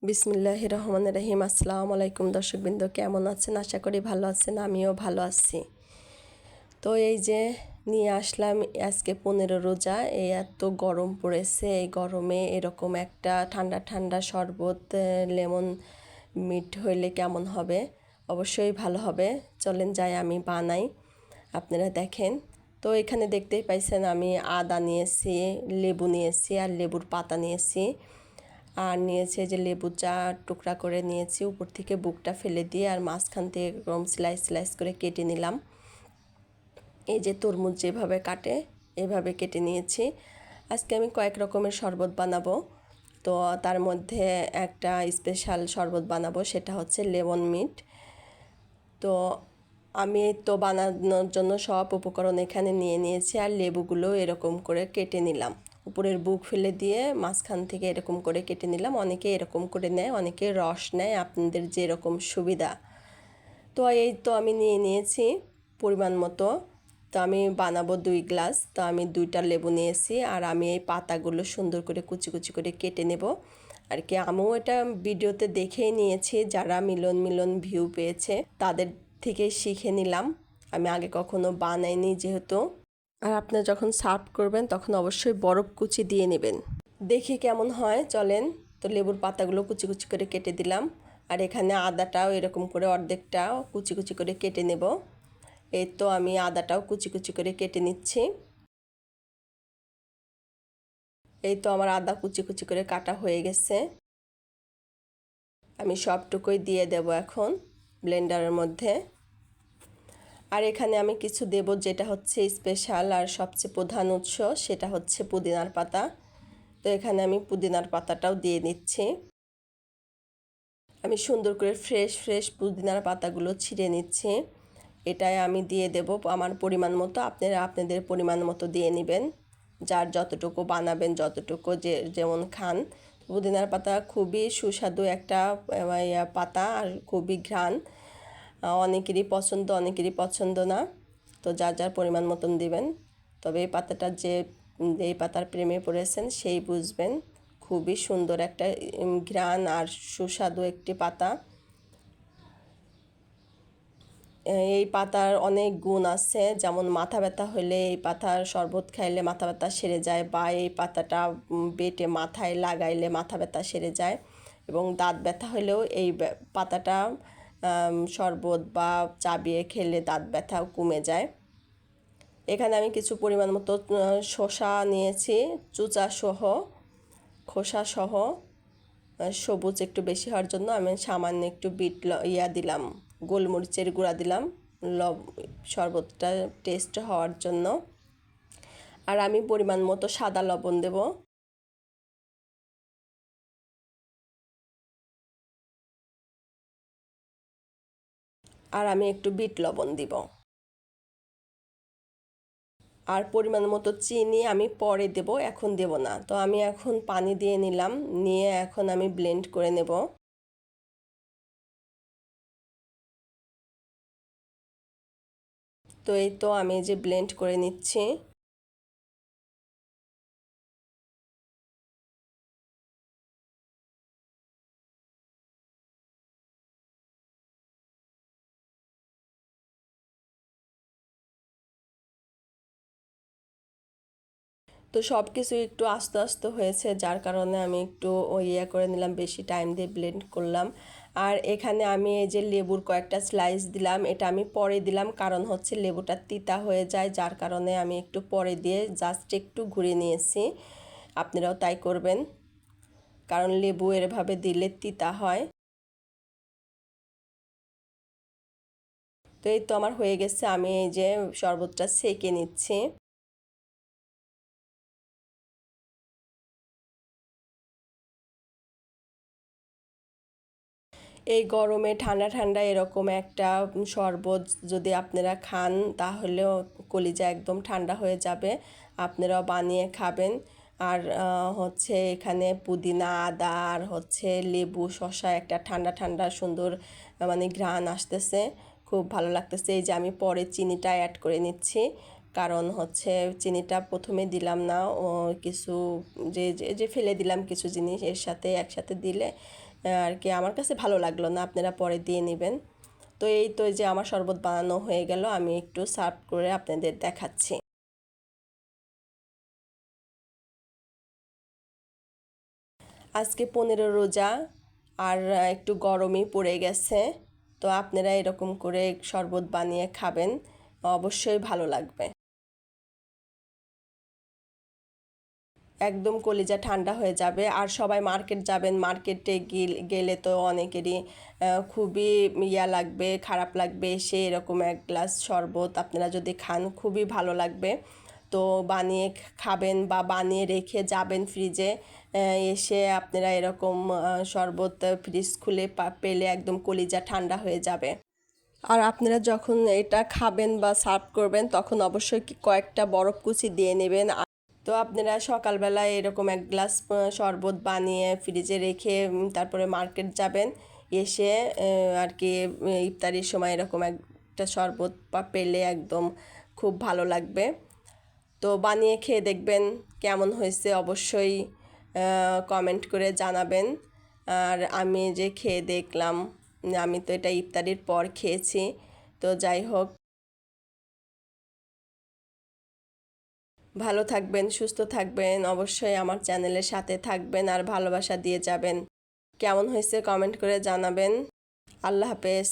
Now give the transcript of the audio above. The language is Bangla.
বিসমিল্লাহির রহমানির রহিম। আসসালামু আলাইকুম দর্শকবৃন্দ, কেমন আছেন? আশা করি ভালো আছেন, আমিও ভালো আছি। তো এই যে নিয়ে আসলাম আজকে 15 রোজা, এই এত গরম পড়েছে, এই গরমে এরকম একটা ঠান্ডা ঠান্ডা শরবত লেমন মিট হইলে কেমন হবে? অবশ্যই ভালো হবে। চলেন যাই আমি বানাই, আপনারা দেখেন। তো এখানে দেখতেই পাইছেন আমি আদা নিয়েছি, লেবু নিয়েছি আর লেবুর পাতা নিয়েছি, আর নিয়েছে যে লেবু চা টুকরা করে নিয়েছি, উপর থেকে বুকটা ফেলে দিয়ে আর মাঝখান থেকে এরকম স্লাইস স্লাইস করে কেটে নিলাম। এই যে তরমুজ যেভাবে কাটে এভাবে কেটে নিয়েছি। আজকে আমি কয়েক রকমের শরবত বানাবো, তো তার মধ্যে একটা স্পেশাল শরবত বানাবো, সেটা হচ্ছে লেমন মিট। তো আমি তো বানানোর জন্য সব উপকরণ এখানে নিয়ে নিয়েছি, আর লেবুগুলো এরকম করে কেটে নিলাম, উপরের বুক ফেলে দিয়ে মাঝখান থেকে এরকম করে কেটে নিলাম। অনেকে এরকম করে নেয়, অনেকে রস নেয়, আপনাদের যেরকম সুবিধা। তো এই তো আমি নিয়ে নিয়েছি পরিমাণ মতো। তো আমি বানাবো 2 গ্লাস, তো আমি 2টা লেবু নিয়েছি, আর আমি এই পাতাগুলো সুন্দর করে কুচি কুচি করে কেটে নেব আর কি। আমিও এটা ভিডিওতে দেখেই নিয়েছি, যারা মিলিয়ন মিলিয়ন ভিউ পেয়েছে তাদের থেকে শিখে নিলাম। আমি আগে কখনো বানাইনি যেহেতু। আর আপনারা যখন সার্ভ করবেন তখন অবশ্যই বরফ কুচি দিয়ে নেবেন, দেখি কেমন হয়। চলেন, তো লেবুর পাতাগুলো কুচি কুচি করে কেটে দিলাম, আর এখানে আদাটাও এরকম করে অর্ধেকটাও কুচি কুচি করে কেটে নেব। এই তো আমি আদাটাও কুচি কুচি করে কেটে নিচ্ছি। এই তো আমার আদা কুচি কুচি করে কাটা হয়ে গেছে, আমি সবটুকুই দিয়ে দেব এখন ব্লেন্ডারের মধ্যে। আর এখানে আমি কিছু দেব, যেটা হচ্ছে স্পেশাল আর সবচেয়ে প্রধান উৎস, সেটা হচ্ছে পুদিনার পাতা। তো এখানে আমি পুদিনার পাতাটাও দিয়ে নিচ্ছি। আমি সুন্দর করে ফ্রেশ ফ্রেশ পুদিনার পাতাগুলো ছিঁড়ে নিচ্ছি। এটাই আমি দিয়ে দেব আমার পরিমাণ মতো, আপনারা আপনাদের পরিমাণ মতো দিয়ে নেবেন, যার যতটুকু বানাবেন, যতটুকু যেমন খান। পুদিনার পাতা খুবই সুস্বাদু একটা পাতা, আর খুবই ঘ্রাণ। অনেকেরই পছন্দ, অনেকেরই পছন্দ না, তো যার যার পরিমাণ মতন দিবেন। তবে এই পাতাটা এই পাতার প্রেমে পড়েছেন সেই বুঝবেন, খুবই সুন্দর একটা ঘ্রাণ আর সুস্বাদু একটি পাতা। এই পাতার অনেক গুণ আছে, যেমন মাথা ব্যথা হলে এই পাতার শরবত খাইলে মাথা ব্যথা সেরে যায়, বা এই পাতাটা বেটে মাথায় লাগাইলে মাথা ব্যথা সেরে যায়, এবং দাঁত ব্যথা হলেও এই পাতাটা শরবত বা চাবিয়ে খেলে দাঁত ব্যথাও কমে যায়। এখানে আমি কিছু পরিমাণ মতো শসা নিয়েছি, খোসা সহ। সবুজ একটু বেশি হওয়ার জন্য আমি সামান্য একটু দিলাম, গোলমরিচের গুঁড়া দিলাম শরবতটা টেস্ট হওয়ার জন্য। আর আমি পরিমাণ মতো সাদা লবণ দেব। আর আমি একটু বিট লবণ দিব। আর পরিমাণ মতো চিনি আমি পরে দেব, এখন দেব না। তো আমি এখন পানি দিয়ে নিলাম, নিয়ে এখন আমি ব্লেন্ড করে নেব। তো এই তো আমি যে ব্লেন্ড করে নিচ্ছি। তো সব কিছু একটু আস্তে আস্তে হয়েছে, যার কারণে আমি একটু করে নিলাম, বেশি টাইম দিয়ে ব্লেন্ড করলাম। আর এখানে আমি এই যে লেবুর কয়েকটা স্লাইস দিলাম, এটা আমি পরে দিলাম, কারণ হচ্ছে লেবুটা তিতা হয়ে যায়, যার কারণে আমি একটু পরে দিয়ে জাস্ট একটু ঘুরিয়ে নিয়েছি। আপনারাও তাই করবেন, কারণ লেবু এভাবে দিলে তিতা হয়। তো এই তো আমার হয়ে গেছে, আমি এই যে শরবতটা সেঁকে নিচ্ছি। এই গরমে ঠান্ডা ঠান্ডা এরকম একটা শরবত যদি আপনারা খান, তাহলেও কলিজা একদম ঠান্ডা হয়ে যাবে। আপনারাও বানিয়ে খাবেন। আর হচ্ছে এখানে পুদিনা, আদা আর হচ্ছে লেবু, শসা, একটা ঠান্ডা ঠান্ডা সুন্দর মানে ঘ্রাণ আসতেছে, খুব ভালো লাগতেছে। এই যে আমি পরে চিনিটা অ্যাড করে নিচ্ছি, কারণ হচ্ছে চিনিটা প্রথমে দিলাম না, ও কিছু যে যে যে ফেলে দিলাম কিছু জিনিস এর সাথে একসাথে দিলে আর কি আমার কাছে ভালো লাগলো না, আপনারা পরে দিয়ে নেবেন। তো এই তো যে আমার শরবত বানানো হয়ে গেল, আমি একটু সার্ভ করে আপনাদের দেখাচ্ছি। আজকে 15 রোজা, আর একটু গরমই পড়ে গেছে। তো আপনারা এরকম করে শরবত বানিয়ে খাবেন, অবশ্যই ভালো লাগবে। একদম কলিজা ঠান্ডা হয়ে যাবে। আর সবাই মার্কেট যাবেন, মার্কেটে গেলে তো অনেকেরই খুবই লাগবে, খারাপ লাগবে, সে এরকম এক গ্লাস শরবত আপনারা যদি খান খুবই ভালো লাগবে। তো বানিয়ে খাবেন বা বানিয়ে রেখে যাবেন ফ্রিজে, এসে আপনারা এরকম শরবত ফ্রিজ খুলে পেলে একদম কলিজা ঠান্ডা হয়ে যাবে। আর আপনারা যখন এটা খাবেন বা সার্ভ করবেন তখন অবশ্যই কয়েকটা বরফ কুচি দিয়ে নেবেন। তো আপনারা সকালবেলায় এরকম এক গ্লাস শরবত বানিয়ে ফ্রিজে রেখে তারপরে মার্কেট যাবেন, এসে আর কি ইফতারির সময় এরকম একটা শরবত পেলে একদম খুব ভালো লাগবে। তো বানিয়ে খেয়ে দেখবেন কেমন হয়েছে, অবশ্যই কমেন্ট করে জানাবেন। আর আমি যে খেয়ে দেখলাম, আমি তো এটা ইফতারির পর খেয়েছি। তো যাই হোক, ভালো থাকবেন, সুস্থ থাকবেন, অবশ্যই আমার চ্যানেলের সাথে থাকবেন আর ভালোবাসা দিয়ে যাবেন। কেমন হয়েছে কমেন্ট করে জানাবেন। আল্লাহ হাফেজ।